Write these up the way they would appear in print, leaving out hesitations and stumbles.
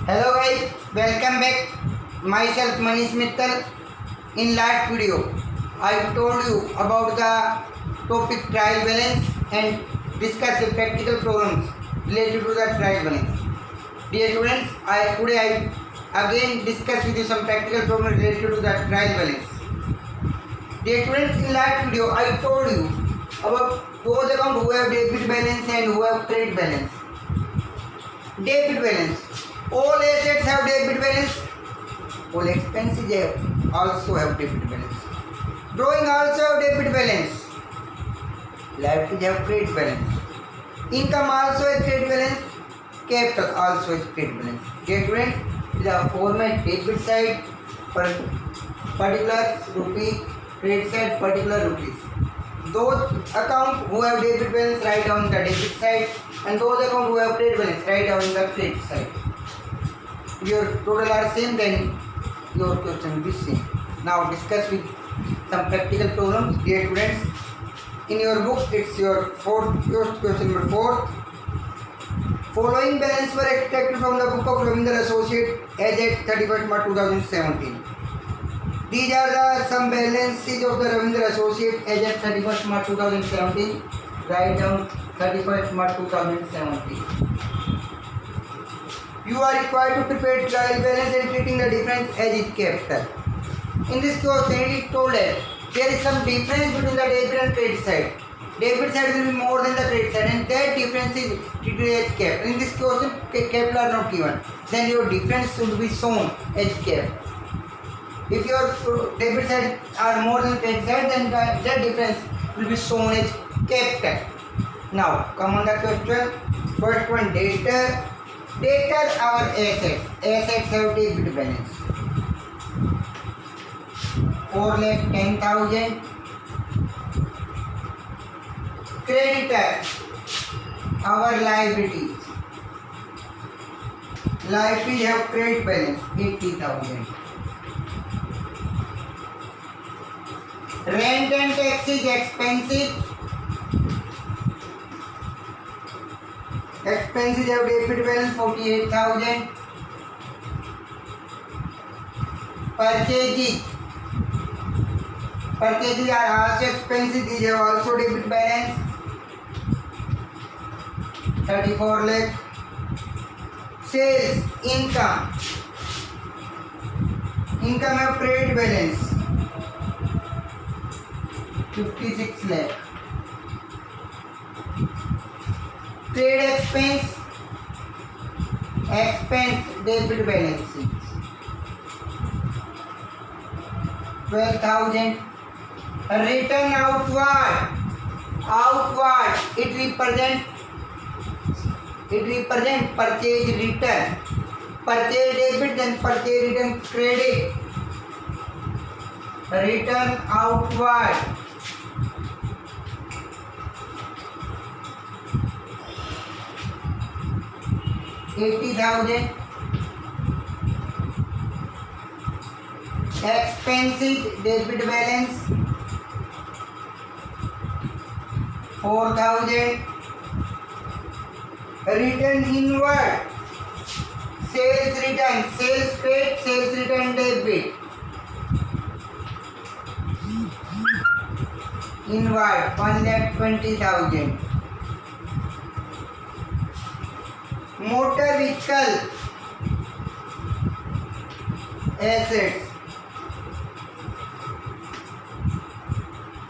Hello guys, welcome back. Myself Manish Mittal. In last video, I told you about the topic trial balance and discuss the practical problems related to the trial balance. Dear students, today I again discuss with you some practical problems related to the trial balance. Dear students, in last video I told you about those accounts who have debit balance and who have credit balance. Debit balance. All assets have debit balance. All expenses also have debit balance. Drawing also have debit balance. Liabilities have credit balance. Income also has credit balance. Capital also has credit balance. Dear students, the format debit side particular rupee, credit side particular rupees. Those accounts who have debit balance write down the debit side, and those accounts who have credit balance write down the credit side. Your total are same, then your question will be same. Now discuss with some practical problems. Dear students, in your book it's your question number 4. Following balance were extracted from the book of Ravindra Associate as at 31st March 2017. These are the some balances of the Ravindra Associate as at 31st March 2017. Write down 31st March 2017. You are required to prepare trial balance and treating the difference as its capital. In this question, it is told that there is some difference between the debit and credit side. Debit side will be more than the credit side, and that difference is treated as capital. In this question, capital are not given. Then your difference should be shown as capital. If your debit side are more than credit side, then that difference will be shown as capital. Now, come on the question. First one, debtor. Debtor are assets. Assets have debit balance. 4,10,000. Creditor, our liabilities. Liabilities have credit balance 80,000. Rent and taxes expenses. Expenses have debit balance 48,000. Purchases. Purchases are also expenses. These have also debit balance 34 lakh. Sales, income. Income have credit balance 56 lakh. Trade expense debit balance 12,000. Return outward, it represent purchase return. Purchase debit, then purchase return credit. Return outward, $80,000. Expenses debit balance 4,000. Return inward, sales return, sales credit, sales return debit. Inward 1,20,000. Motor vehicle assets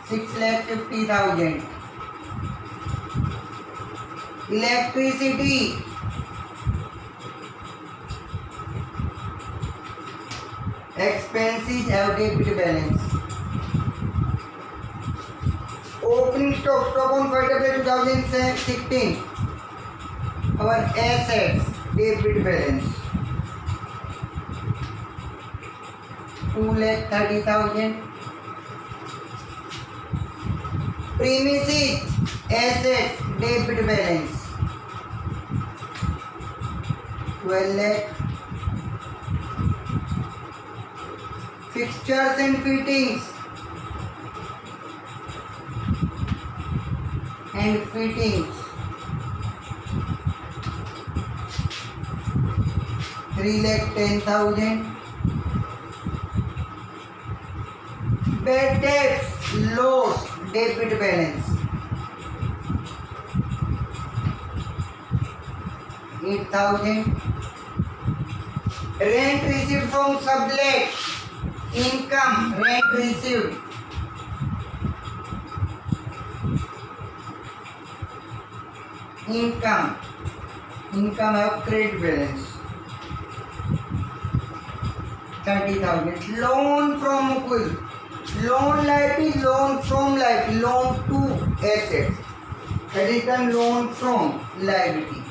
6,50,000. Electricity expenses have debit balance. Opening stock on 5th April 2016. Our assets debit balance 2,30,000. Premises assets debit balance 12 lakh. Fixtures and fittings and fittings 3,10,000. Bad debts, loss, debit balance 8,000. Rent received from sublet, income, rent received income have credit balance 30,000. Loan from Mukul, loan liability, loan from liability, loan to assets, return loan from liability,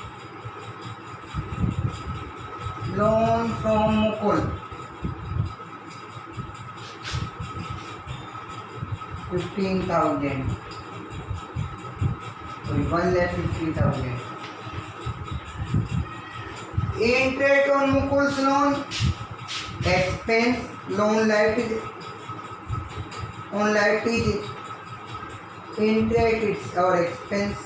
loan from Mukul 15,000. 1,50,000. Interest on Mukul's loan, expense, loan liability, on liability, interest is our expense.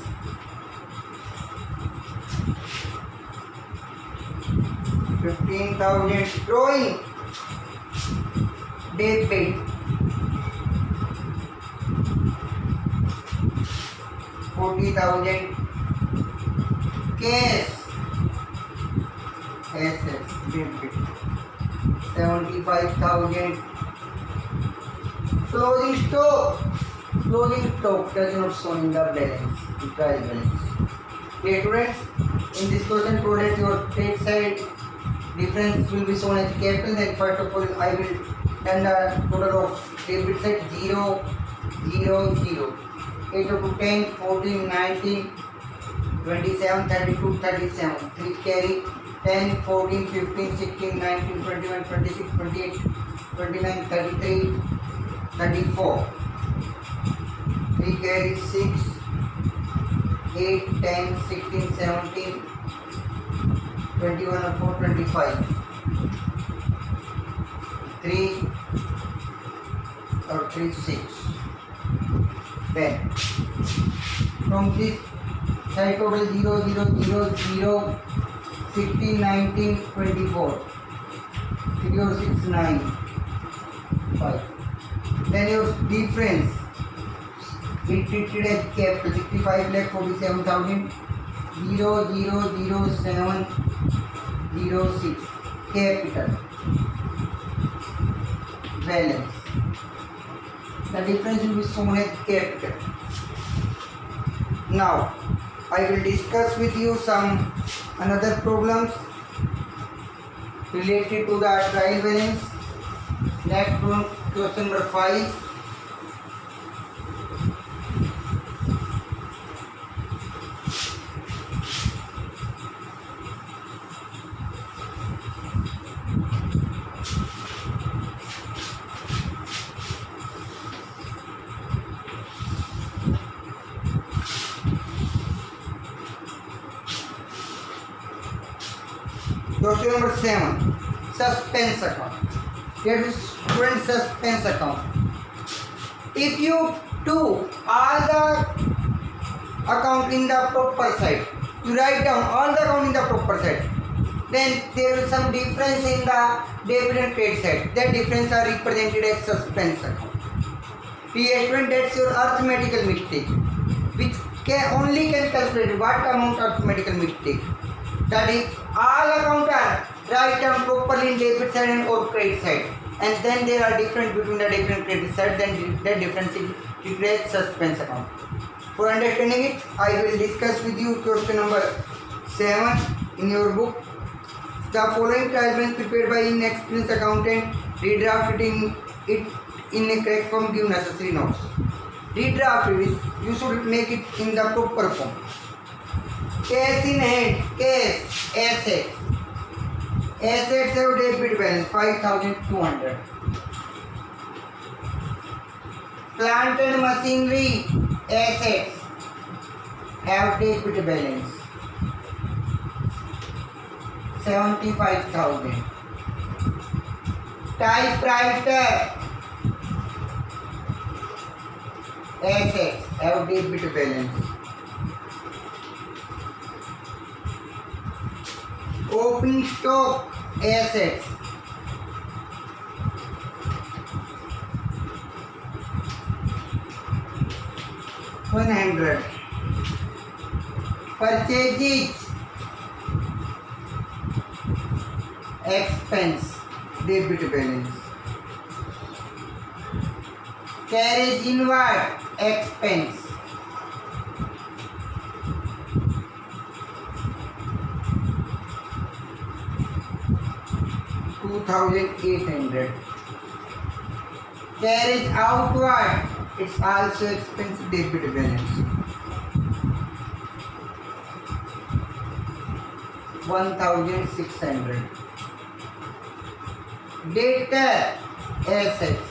15,000. Drawing, debit 40,000. Cash, assets, debit 75,000. Closing stock does not show in the balance, the trial balance. Okay, students, in this question, total your trade side difference will be shown as capital. Then first of all, I will done the total of debit side 0, 0, 0. 8 up to 10, 14, 19, 27, 32, 37. 3 carry 10, 14, 15, 16, 19, 21, 26, 28, 29, 33, 34. 3 carry 6, 8, 10, 16, 17, 21 or 4, 25. 3 or 3, 6. Then from this side total 0, 0, 0, 0, 16, 19, 24, 3 or 6, 9, 5. Then your difference it treated as capital 65,47,000. 0, 0, 0, 7, 0, 6 capital balance. The difference will be shown as capital. Now, I will discuss with you some another problems related to the trial balance. Next one, question number 5. Question number 7. Suspense account. That is student suspense account. If you do all the account in the proper side, you write down all the account in the proper side, then there is some difference in the debit and credit side. That difference are represented as suspense account. Student, that's your arithmetical mistake, which only can calculate what amount arithmetical mistake. That is, all account are write down properly in debit side and or credit side, and then there are difference between the debit and credit side. Then that difference is declared suspense account. For understanding it, I will discuss with you question number 7 in your book. The following trial balance prepared by inexperienced accountant, redrafted it in a correct form, give necessary notes. Redraft it, you should make it in the proper form. Cash in hand, cash, assets. Assets have debit balance 5,200. Plant and machinery, assets have debit balance 75,000. Typewriter, assets have debit balance. Opening stock, assets, 100. Purchases, expense, debit balance. Carriage inward, expense. $2,800. Carriage outward, it's also expense, debit balance. 1,600. Debtor assets,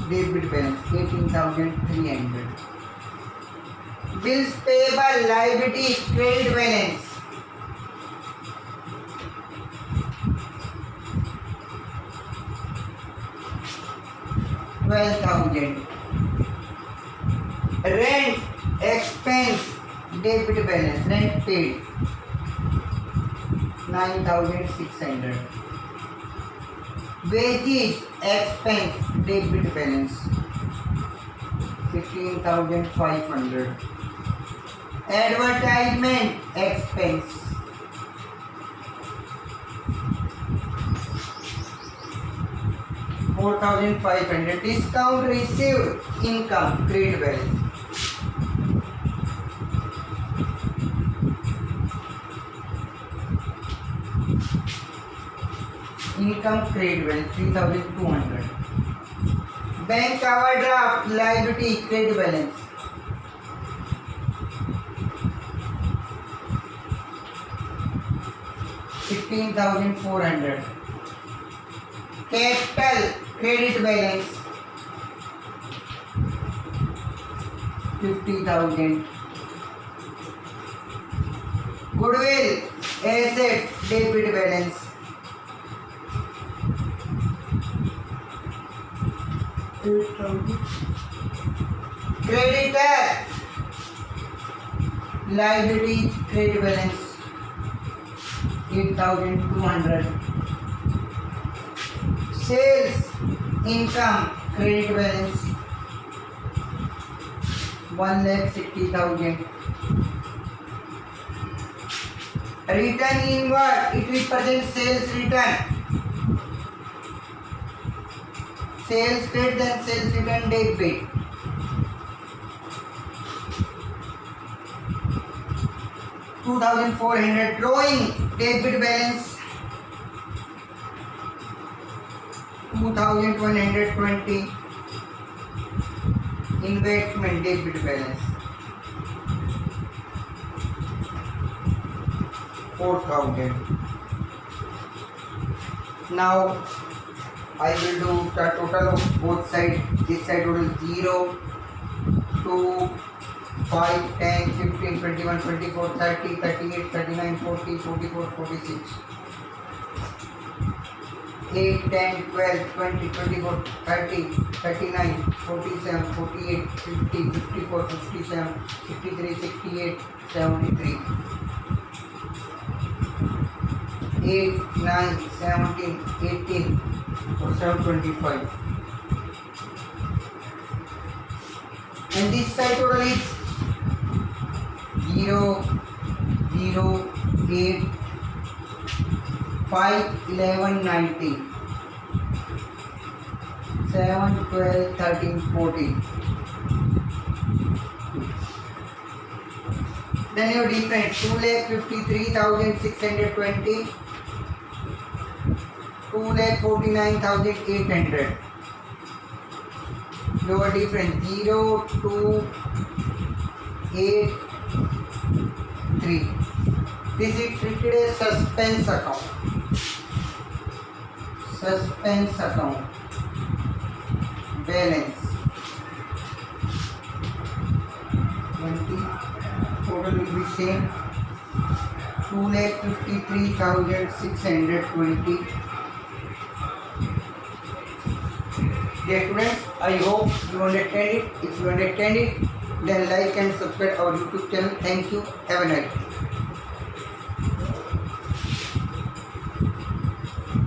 debit balance 18,300. Bills payable, liability, credit balance 12,000. Rent expense, debit balance, rent paid 9,600. Wages expense, debit balance 15,500. Advertisement expense 4,500. Discount received, income, credit balance. Income, credit balance 3,200. Bank overdraft, liability, credit balance 15,400. Capital, credit balance 50,000. Goodwill, asset, debit balance 8,000. Creditor, liability, credit balance 8,200. Sales, income, credit balance 1,60,000. Return inward, it represents sales return. Sales credit and sales return debit. $2,400. Drawing, debit balance 2,120. Investment, debit balance 4,000. Now I will do the total of both sides. This side total 0, 2, 5, 10, 15, 21, 24, 30, 38, 39, 40, 44, 46. 8, 10, 12, 20, 24, 30, 39, 47, 48, 50, 54, 57, 53, 68, 73. 8, 9, 17, 18, 725. And this side total is 0, 0, 8, 5, 11, 19, 7, 12, 13, 14. Then your difference 2,53,620, 2,49,800. Your difference 0, 2, 8, 3. This is treated as suspense account. Suspense account. Balance 20. Total will be same. 2,53,620. Dear students, I hope you understand it. If you understand it, then like and subscribe our YouTube channel. Thank you. Have a nice day.